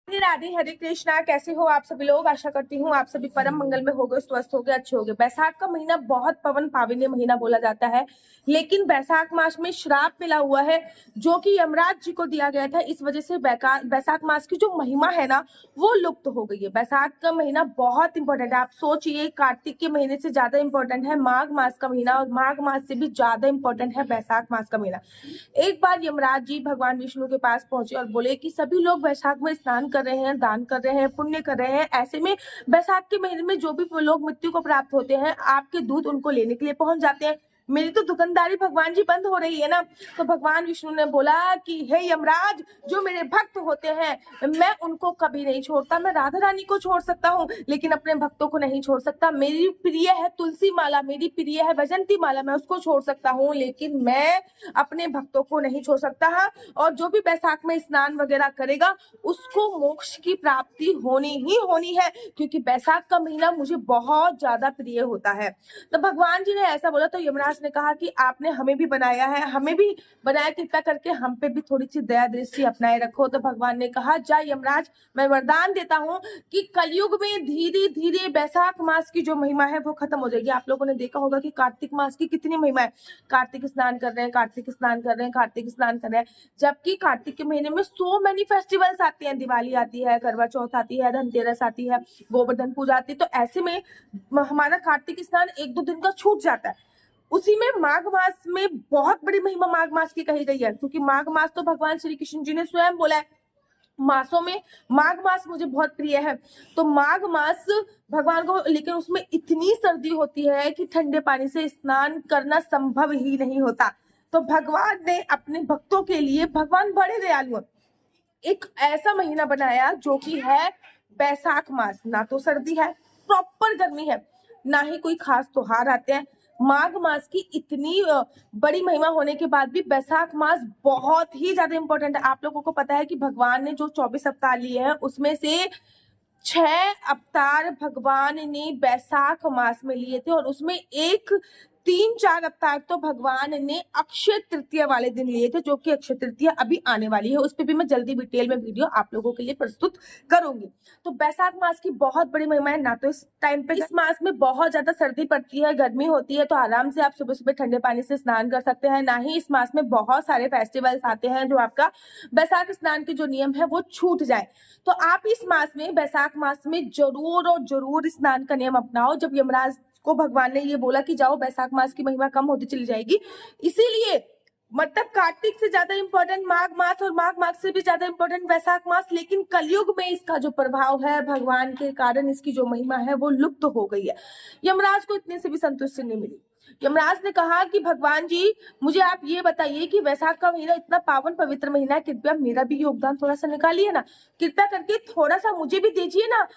राधे राधे, हरे कृष्णा। कैसे हो आप सभी लोग? आशा करती हूँ आप सभी परम मंगल में होगे, स्वस्थ होगे, अच्छे होगे। बैसाख का महीना बहुत पवन पावनी महीना बोला जाता है, लेकिन बैसाख मास में श्राप मिला हुआ है जो कि यमराज जी को दिया गया था। इस वजह से बैसाख मास की जो महिमा है ना, वो लुप्त हो गई है। बैसाख का महीना बहुत इंपॉर्टेंट है। आप सोचिए, कार्तिक के महीने से ज्यादा इंपॉर्टेंट है माघ मास का महीना, और माघ मास से भी ज्यादा इंपॉर्टेंट है बैसाख मास का महीना। एक बार यमराज जी भगवान विष्णु के पास पहुंचे और बोले कि सभी लोग बैसाख में स्नान कर रहे हैं, दान कर रहे हैं, पुण्य कर रहे हैं। ऐसे में बैसाख के महीने में जो भी लोग मृत्यु को प्राप्त होते हैं, आपके दूत उनको लेने के लिए पहुंच जाते हैं। मेरी तो दुकानदारी भगवान जी बंद हो रही है ना। तो भगवान विष्णु ने बोला कि हे यमराज, जो मेरे भक्त होते हैं मैं उनको कभी नहीं छोड़ता। मैं राधा रानी को छोड़ सकता हूँ, लेकिन अपने भक्तों को नहीं छोड़ सकता। मेरी प्रिय है तुलसी माला, मेरी प्रिय है वैजंती माला, मैं उसको छोड़ सकता हूँ, लेकिन मैं अपने भक्तों को नहीं छोड़ सकता। हाँ, और जो भी बैसाख में स्नान वगैरह करेगा उसको मोक्ष की प्राप्ति होनी ही होनी है, क्योंकि बैसाख का महीना मुझे बहुत ज्यादा प्रिय होता है। तो भगवान जी ने ऐसा बोला तो यमराज ने कहा कि आपने हमें भी बनाया है, हमें भी बनाया, कृपया करके हम पे भी थोड़ी सी दया दृष्टि अपनाए रखो। तो भगवान ने कहा, जा यमराज, मैं वरदान देता हूँ कि कलयुग में धीरे धीरे बैसाख मास की जो महिमा है वो खत्म हो जाएगी। आप लोगों ने देखा होगा कि कार्तिक मास की कितनी महिमा है। कार्तिक स्नान कर रहे हैं, कार्तिक स्नान कर रहे हैं, कार्तिक स्नान कर रहे हैं, जबकि कार्तिक के महीने में सो मेनी फेस्टिवल्स आते हैं। दिवाली आती है, करवा चौथ आती है, धनतेरस आती है, गोवर्धन पूजा आती है। तो ऐसे में हमारा कार्तिक स्नान एक दो दिन का छूट जाता है। उसी में माघ मास में बहुत बड़ी महिमा माघ मास की कही गई है, क्योंकि माघ मास तो भगवान श्री कृष्ण जी ने स्वयं बोला है मासों में माघ मास मुझे बहुत प्रिय है। तो माघ मास भगवान को, लेकिन उसमें इतनी सर्दी होती है कि ठंडे पानी से स्नान करना संभव ही नहीं होता। तो भगवान ने अपने भक्तों के लिए, भगवान बड़े दयालु हैं, एक ऐसा महीना बनाया जो कि है बैसाख मास। ना तो सर्दी है, प्रॉपर गर्मी है, ना ही कोई खास त्योहार आते हैं। माघ मास की इतनी बड़ी महिमा होने के बाद भी बैसाख मास बहुत ही ज्यादा इंपॉर्टेंट है। आप लोगों को पता है कि भगवान ने जो 24 अवतार लिए हैं उसमें से 6 अवतार भगवान ने बैसाख मास में लिए थे, और उसमें एक 3-4 अवतार तो भगवान ने अक्षय तृतीया वाले दिन लिए थे, जो कि अक्षय तृतीया अभी आने वाली है। उस पर भी मैं जल्दी डिटेल में वीडियो आप लोगों के लिए प्रस्तुत करूंगी। तो बैसाख मास की बहुत बड़ी महिमा है। ना तो इस टाइम पे, इस मास में बहुत ज्यादा सर्दी पड़ती है, गर्मी होती है, तो आराम से आप सुबह सुबह ठंडे पानी से स्नान कर सकते हैं। ना ही इस मास में बहुत सारे फेस्टिवल्स आते हैं जो आपका बैसाख स्नान के जो नियम है वो छूट जाए। तो आप इस मास में, बैसाख मास में जरूर और जरूर स्नान का नियम अपनाओ। जब यमराज को भगवान ने ये बोला कि जाओ, बैसाख मास की महिमा कम होती चली जाएगी, इसीलिए मतलब कार्तिक से ज्यादा इंपॉर्टेंट माघ मास, और माघ मास से भी ज्यादा इंपॉर्टेंट बैसाख मास। लेकिन कलयुग में इसका जो प्रभाव है, भगवान के कारण इसकी जो महिमा है वो लुप्त हो गई है। यमराज को इतने से भी संतुष्टि नहीं मिली। यमराज ने कहा कि भगवान जी, मुझे आप ये बताइए कि वैसाख का महीना इतना पावन पवित्र महीना है, कृपया मेरा भी योगदान थोड़ा सा निकालिए ना, कृपया करके थोड़ा सा मुझे भी दीजिए ना,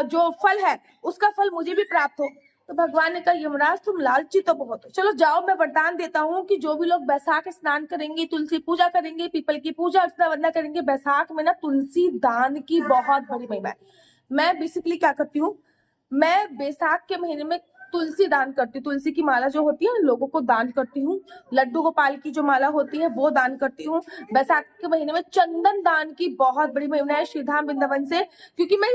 जो फल है उसका फल मुझे भी प्राप्त हो। तो भगवान ने कहा, यमराज तुम लालची तो बहुत हो, चलो जाओ, मैं वरदान देता हूँ कि जो भी लोग बैसाख स्नान करेंगे, तुलसी पूजा करेंगे, पीपल की पूजा अर्चना वंदना करेंगे, बैसाख में ना तुलसी दान की बहुत बड़ी महिमा है। मैं बेसिकली क्या करती हूँ, मैं बैसाख के महीने में तुलसी दान करती हूँ। तुलसी की माला जो होती है लोगों को दान करती हूँ। लड्डू गोपाल की जो माला होती है वो दान करती हूँ। बैसाख के महीने में चंदन दान की बहुत बड़ी महिमा है श्रीधाम वृंदावन से, क्योंकि मैं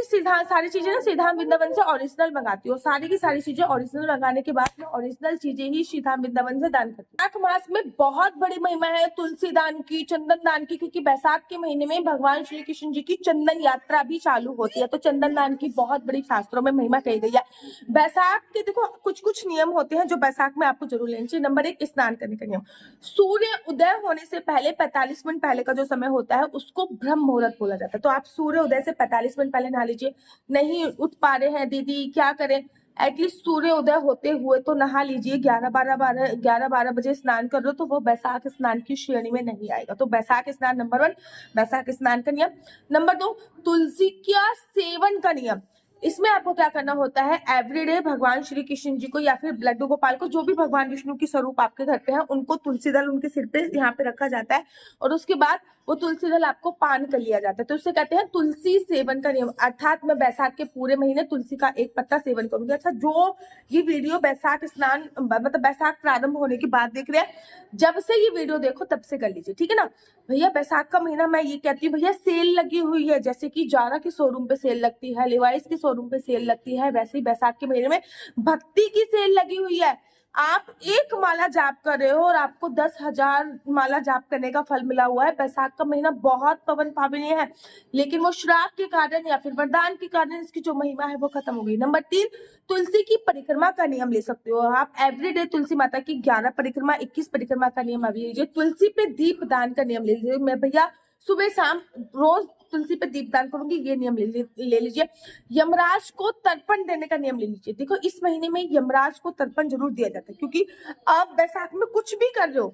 सारी चीजें ना श्रीधाम वृंदावन से ओरिजिनल मंगाती हूँ। सारी की सारी चीजें ओरिजिनल मंगाने के बाद मैं ओरिजिनल चीजें ही श्रीधाम वृंदावन से दान करती हूँ। बैसाख मास में बहुत बड़ी महिमा है तुलसी दान की, चंदन दान की, क्योंकि बैसाख के महीने में भगवान श्री कृष्ण जी की चंदन यात्रा भी चालू होती है। तो चंदन दान की बहुत बड़ी शास्त्रों में महिमा कही गई है। बैसाख के देखो कुछ कुछ नियम होते हैं जो बैसाख में आपको जरूर लेने चाहिए। नंबर 1, स्नान करने का नियम। सूर्य उदय होने से पहले 45 मिनट पहले का जो समय होता है उसको ब्रह्म मुहूर्त बोला जाता है। तो आप सूर्य उदय से 45 मिनट पहले नहा लीजिए। नहीं उठ पा रहे हैं दीदी, क्या करें, एटलीस्ट सूर्य उदय होते हुए तो नहा लीजिए। 11-12 बजे स्नान कर लो तो वो बैसाख स्नान की श्रेणी में नहीं आएगा। तो बैसाख स्नान नंबर 1, बैसाख स्नान का नियम। नंबर 2, तुलसी का सेवन का नियम। इसमें आपको क्या करना होता है, एवरीडे भगवान श्री कृष्ण जी को या फिर लड्डू गोपाल को, जो भी भगवान विष्णु की स्वरूप आपके घर पे है, उनको तुलसी दल उनके सिर पे यहाँ पे रखा जाता है, और उसके बाद वो तुलसी दल आपको पान कर लिया जाता है। तो उससे कहते हैं तुलसी सेवन का नियम, अर्थात मैं बैसाख के पूरे महीने तुलसी का एक पत्ता सेवन करूंगी। अच्छा, जो ये वीडियो बैसाख स्नान मतलब बैसाख प्रारंभ होने के बाद देख रहे हैं, जब से ये वीडियो देखो तब से कर लीजिए, ठीक है ना भैया। बैसाख का महीना मैं ये कहती हूँ भैया, सेल लगी हुई है, जैसे कि जारा के शोरूम पे सेल लगती है, लिवाइस के शोरूम पे सेल लगती है, वैसे ही बैसाख के महीने में भक्ति की सेल लगी हुई है। आप एक माला जाप कर रहे हो और आपको 10,000 माला जाप करने का फल मिला हुआ है। बैसाख का महीना बहुत पवन पावनीय है, लेकिन वो श्राप के कारण या फिर वरदान के कारण इसकी जो महिमा है वो खत्म हो गई। नंबर 3, तुलसी की परिक्रमा का नियम ले सकते हो आप। एवरीडे तुलसी माता की 11 परिक्रमा, 21 परिक्रमा का नियम अभी लीजिए। तुलसी पे दीप दान का नियम ले लीजिए। मैं भैया सुबह शाम रोज तुलसी पे दीपदान करूंगी, ये नियम ले लीजिए। यमराज को तर्पण देने का नियम ले लीजिए। देखो इस महीने में यमराज को तर्पण जरूर दिया जाता है, क्योंकि आप बैसाख में कुछ भी कर रहे हो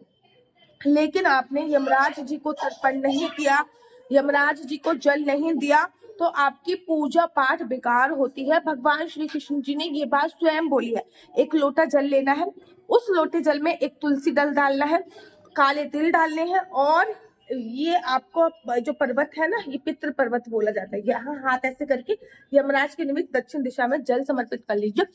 लेकिन आपने यमराज जी को तर्पण नहीं किया, यमराज जी को जल नहीं दिया, तो आपकी पूजा पाठ बेकार होती है। भगवान श्री कृष्ण जी ने ये बात स्वयं बोली है। एक लोटा जल लेना है, उस लोटे जल में एक तुलसी दल डालना है, काले तिल डालने हैं, और ये आपको जो पर्वत है ना, ये पितृ पर्वत बोला जाता है। यहाँ हाथ ऐसे करके यमराज के निमित्त दक्षिण दिशा में जल समर्पित कर लीजिए।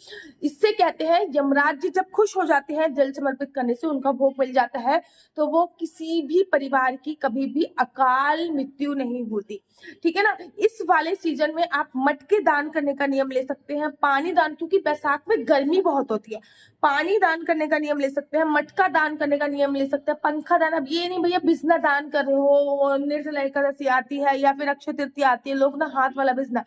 इससे कहते हैं यमराज जी जब खुश हो जाते हैं, जल समर्पित करने से उनका भोग मिल जाता है, तो वो किसी भी परिवार की कभी भी अकाल मृत्यु नहीं होती, ठीक है ना। इस वाले सीजन में आप मटके दान करने का नियम ले सकते हैं, पानी दान, क्योंकि बैसाख में गर्मी बहुत होती है, पानी दान करने का नियम ले सकते हैं, मटका दान करने का नियम ले सकते हैं, पंखा दान। अब ये नहीं भैया बिजना दान कर रहे हो, निर्जला एकादशी आती है या फिर अक्षय तृतीया आती है, लोग ना हाथ वाला बिजना,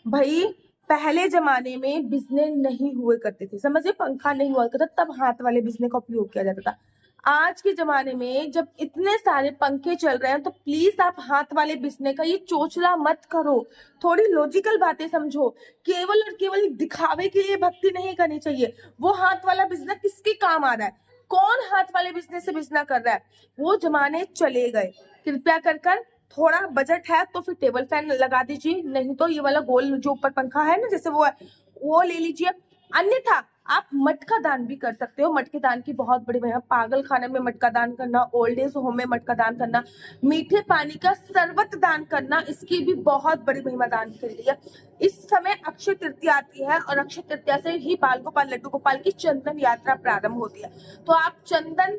भाई पहले जमाने में बिजने नहीं हुए करते थे, समझिए, पंखा नहीं हुआ करता, तब हाथ वाले बिजने का उपयोग किया जाता था। आज के जमाने में जब इतने सारे पंखे चल रहे हैं, तो प्लीज आप हाथ वाले बिजने का ये चोचला मत करो, थोड़ी लॉजिकल बातें समझो। केवल और केवल दिखावे के लिए भक्ति नहीं करनी चाहिए। वो हाथ वाला बिजना किसके काम आ रहा है? कौन हाथ वाले बिजनेस से बिजना कर रहा है? वो जमाने चले गए। कृपया कर थोड़ा बजट है तो फिर टेबल फैन लगा दीजिए, नहीं तो ये वाला गोल जो ऊपर पंखा है ना, जैसे वो ले लीजिए। अन्यथा आप मटका दान भी कर सकते हो। मटके दान की बहुत बड़ी महिमा, पागल खाने में मटका दान करना, ओल्ड एज होम में मटका दान करना, मीठे पानी का शरबत दान करना, इसकी भी बहुत बड़ी महिमा दान कर दी है। इस समय अक्षय तृतीया आती है और अक्षय तृतीया से ही बाल गोपाल लड्डू गोपाल की चंदन यात्रा प्रारंभ होती है। तो आप चंदन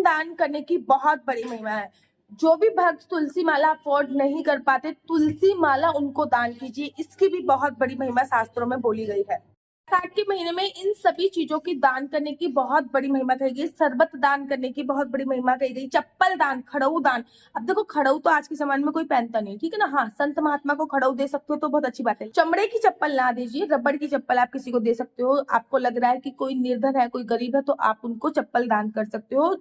दान करने की बहुत बड़ी महिमा है। जो भी भक्त तुलसी माला अफोर्ड नहीं कर पाते, तुलसी माला उनको दान कीजिए, इसकी भी बहुत बड़ी महिमा शास्त्रों में बोली गई है। बैसाख के महीने में इन सभी चीजों की दान करने की बहुत बड़ी महिमा कही गई, शरबत दान करने की बहुत बड़ी महिमा कही गई, चप्पल दान, खड़ऊ दान। अब देखो खड़ऊ तो आज के जमाने में कोई पहनता नहीं, ठीक है ना। हाँ, संत महात्मा को खड़ऊ दे सकते हो तो बहुत अच्छी बात है। चमड़े की चप्पल ना दीजिए, रबड़ की चप्पल आप किसी को दे सकते हो। आपको लग रहा है कि कोई निर्धन है, कोई गरीब है, तो आप उनको चप्पल दान कर सकते हो।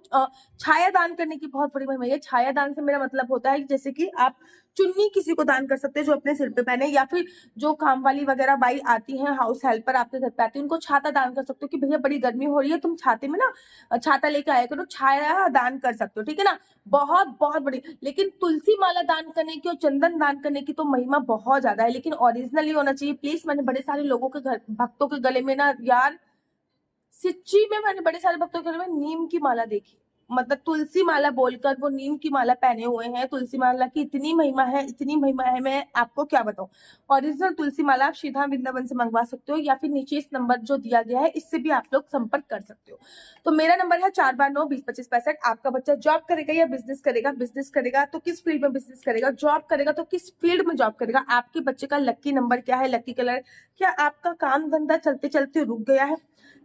छाया दान करने की बहुत बड़ी महिमा है। छाया दान से मेरा मतलब होता है जैसे कि आप चुन्नी किसी को दान कर सकते हैं जो अपने सिर पे पहने, या फिर जो काम वाली वगैरह बाई आती हैं, हाउस हेल्पर आपके घर पे आती है, उनको छाता दान कर सकते हो कि भैया बड़ी गर्मी हो रही है, तुम छाते में ना छाता लेके आया करो, छाया दान कर सकते हो, ठीक है ना। बहुत बहुत बड़ी। लेकिन तुलसी माला दान करने की और चंदन दान करने की तो महिमा बहुत ज्यादा है, लेकिन ओरिजिनली होना चाहिए प्लीज। मैंने बड़े सारे लोगों के घर, भक्तों के गले में ना यार, सिच्ची में मैंने बड़े सारे भक्तों के गले में नीम की माला देखी, मतलब तुलसी माला बोलकर वो नीम की माला पहने हुए हैं। तुलसी माला की इतनी महिमा है, इतनी महिमा है, मैं आपको क्या बताऊं। ओरिजिनल तुलसी माला आप सीधा वृंदावन से मंगवा सकते हो, या फिर नीचे इस नंबर जो दिया गया है इससे भी आप लोग संपर्क कर सकते हो। तो मेरा नंबर है 429-20-25-65। आपका बच्चा जॉब करेगा या बिजनेस करेगा? बिजनेस करेगा तो किस फील्ड में बिजनेस करेगा? जॉब करेगा तो किस फील्ड में जॉब करेगा? आपके बच्चे का लकी नंबर क्या है, लकी कलर? क्या आपका काम धंधा चलते चलते रुक गया है?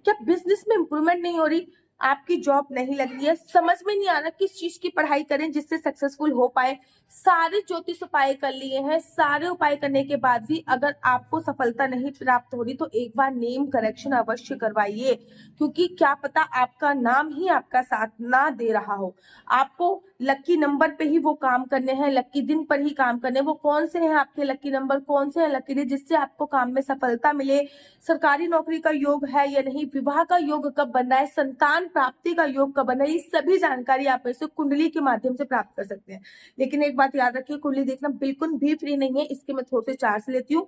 क्या बिजनेस में इंप्रूवमेंट नहीं हो रही? आपकी जॉब नहीं लग रही है? समझ में नहीं आ रहा किस चीज की पढ़ाई करें जिससे सक्सेसफुल हो पाए? सारे ज्योतिष उपाय कर लिए हैं, सारे उपाय करने के बाद भी अगर आपको सफलता नहीं प्राप्त हो रही, तो एक बार नेम करेक्शन अवश्य करवाइए, क्योंकि क्या पता आपका नाम ही आपका साथ ना दे रहा हो। आपको लकी नंबर पे ही वो काम करने हैं, लकी दिन पर ही काम करने हैं। वो कौन से हैं आपके लकी नंबर, कौन से हैं लकी दिन जिससे आपको काम में सफलता मिले? सरकारी नौकरी का योग है या नहीं, विवाह का योग कब बन रहा है, संतान प्राप्ति का योग कब बन रहा है, ये सभी जानकारी आप इसे कुंडली के माध्यम से प्राप्त कर सकते हैं। लेकिन एक बात याद रखिए, कुंडली देखना बिल्कुल भी फ्री नहीं है, इसके मैं थोड़े से चार्ज लेती हूँ।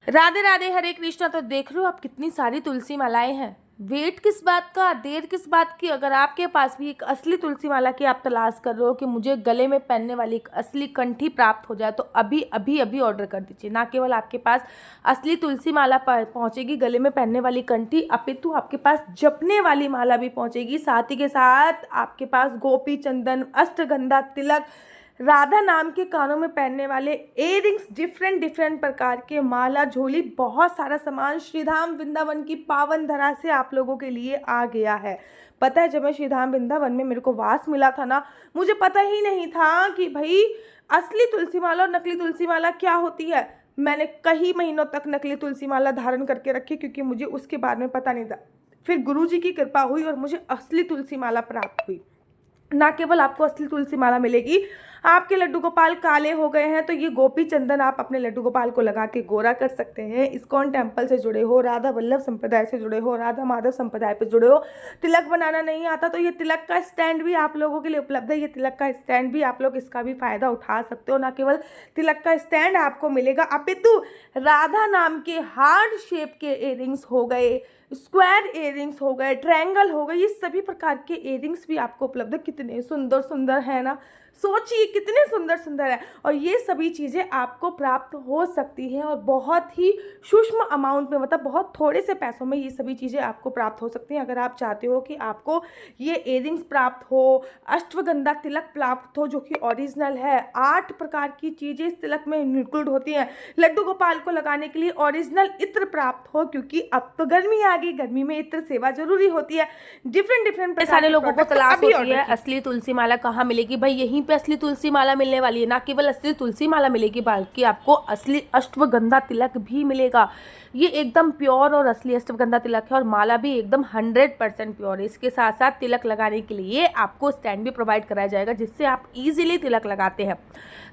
राधे राधे, हरे कृष्णा। तो देख रहे हो आप कितनी सारी तुलसी मालाएं हैं। वेट किस बात का, देर किस बात की। अगर आपके पास भी एक असली तुलसी माला की आप तलाश कर रहे हो कि मुझे गले में पहनने वाली एक असली कंठी प्राप्त हो जाए, तो अभी अभी अभी ऑर्डर कर दीजिए। ना केवल आपके पास असली तुलसी माला पहुंचेगी, गले में पहनने वाली कंठी, अपितु आपके पास जपने वाली माला भी पहुंचेगी। साथ ही के साथ आपके पास गोपी चंदन, अष्टगंधा तिलक, राधा नाम के कानों में पहनने वाले इयररिंग्स, डिफरेंट डिफरेंट प्रकार के माला, झोली, बहुत सारा सामान श्रीधाम वृंदावन की पावन धरा से आप लोगों के लिए आ गया है। पता है, जब मैं श्रीधाम वृंदावन में मेरे को वास मिला था ना, मुझे पता ही नहीं था कि भाई असली तुलसी माला और नकली तुलसी माला क्या होती है। मैंने कई महीनों तक नकली तुलसी माला धारण करके रखी, क्योंकि मुझे उसके बारे में पता नहीं था। फिर गुरुजी की कृपा हुई और मुझे असली तुलसी माला प्राप्त हुई। ना केवल आपको असली तुलसी माला मिलेगी, आपके लड्डू गोपाल काले हो गए हैं तो ये गोपी चंदन आप अपने लड्डू गोपाल को लगा के गोरा कर सकते हैं। इस्कॉन टेम्पल से जुड़े हो, राधा वल्लभ संप्रदाय से जुड़े हो, राधा माधव संप्रदाय पे जुड़े हो, तिलक बनाना नहीं आता तो ये तिलक का स्टैंड भी आप लोगों के लिए उपलब्ध है। ये तिलक का स्टैंड भी आप लोग इसका भी फायदा उठा सकते हो। ना केवल तिलक का स्टैंड आपको मिलेगा, अपितु राधा नाम के हार्ड शेप के इयररिंग्स हो गए, स्क्वायर इयररिंग्स हो गए, ट्रायंगल हो गए, ये सभी प्रकार के इयररिंग्स भी आपको उपलब्ध है। कितने सुंदर सुंदर है ना, सोचिए कितने सुंदर सुंदर है। और ये सभी चीज़ें आपको प्राप्त हो सकती हैं और बहुत ही सूक्ष्म अमाउंट में, मतलब बहुत थोड़े से पैसों में ये सभी चीज़ें आपको प्राप्त हो सकती हैं। अगर आप चाहते हो कि आपको ये इयररिंग्स प्राप्त हो, अश्वगंधा तिलक प्राप्त हो जो कि ओरिजिनल है, 8 प्रकार की चीज़ें इस तिलक में इंक्लूड होती हैं, लड्डू गोपाल को लगाने के लिए ओरिजिनल इत्र प्राप्त हो, क्योंकि अब तो गर्मी आ गई, गर्मी में इत्र सेवा जरूरी होती है। डिफरेंट डिफरेंट सारे लोगों को तलाश होती है असली तुलसी माला कहाँ मिलेगी। भाई यहीं पे असली तुलसी माला मिलने वाली है। ना केवल असली तुलसी माला मिलेगी बल्कि आपको असली अश्वगंधा तिलक भी मिलेगा। ये एकदम प्योर और असली अश्वगंधा तिलक है और माला भी एकदम 100% प्योर है। इसके साथ साथ तिलक लगाने के लिए आपको स्टैंड भी प्रोवाइड कराया जाएगा, जिससे आप इजीली तिलक लगाते हैं।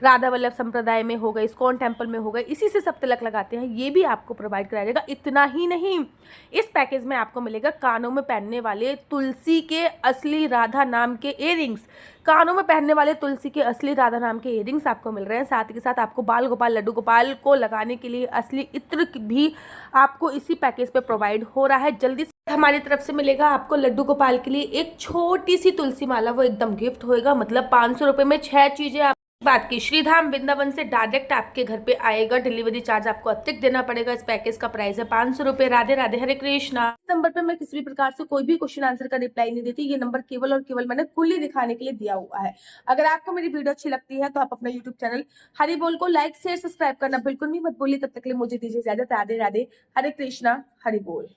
राधा वल्लभ संप्रदाय में हो गए, इस्कॉन टेम्पल में हो गए, इसी से सब तिलक लगाते हैं, ये भी आपको प्रोवाइड कराया जाएगा। इतना ही नहीं, इस पैकेज में आपको मिलेगा कानों में पहनने वाले तुलसी के असली राधा नाम के इयररिंग्स, कानों में पहनने वाले तुलसी के असली राधा नाम के इयररिंग्स आपको मिल रहे हैं। साथ ही के साथ आपको बाल गोपाल, लड्डू गोपाल को लगाने के लिए असली इत्र भी आपको इसी पैकेज पे प्रोवाइड हो रहा है। जल्दी से हमारी तरफ से मिलेगा आपको लड्डू गोपाल के लिए एक छोटी सी तुलसी माला, वो एकदम गिफ्ट होएगा। मतलब 500 रुपये में 6 चीजें आप बात की। श्रीधाम वृंदावन से डायरेक्ट आपके घर पे आएगा, डिलीवरी चार्ज आपको अतिरिक्त देना पड़ेगा। इस पैकेज का प्राइस है 500 रुपये। राधे राधे, हरे कृष्णा। इस नंबर पे मैं किसी भी प्रकार से कोई भी क्वेश्चन आंसर का रिप्लाई नहीं देती। ये नंबर केवल और केवल मैंने खुली दिखाने के लिए दिया हुआ है। अगर आपको मेरी वीडियो अच्छी लगती है तो आप अपना यूट्यूब चैनल हरि बोल को लाइक शेयर सब्सक्राइब करना बिल्कुल भी मत भूलिए। तब तक के लिए मुझे दीजिए इजाजत। राधे राधे, हरे कृष्णा, हरि बोल।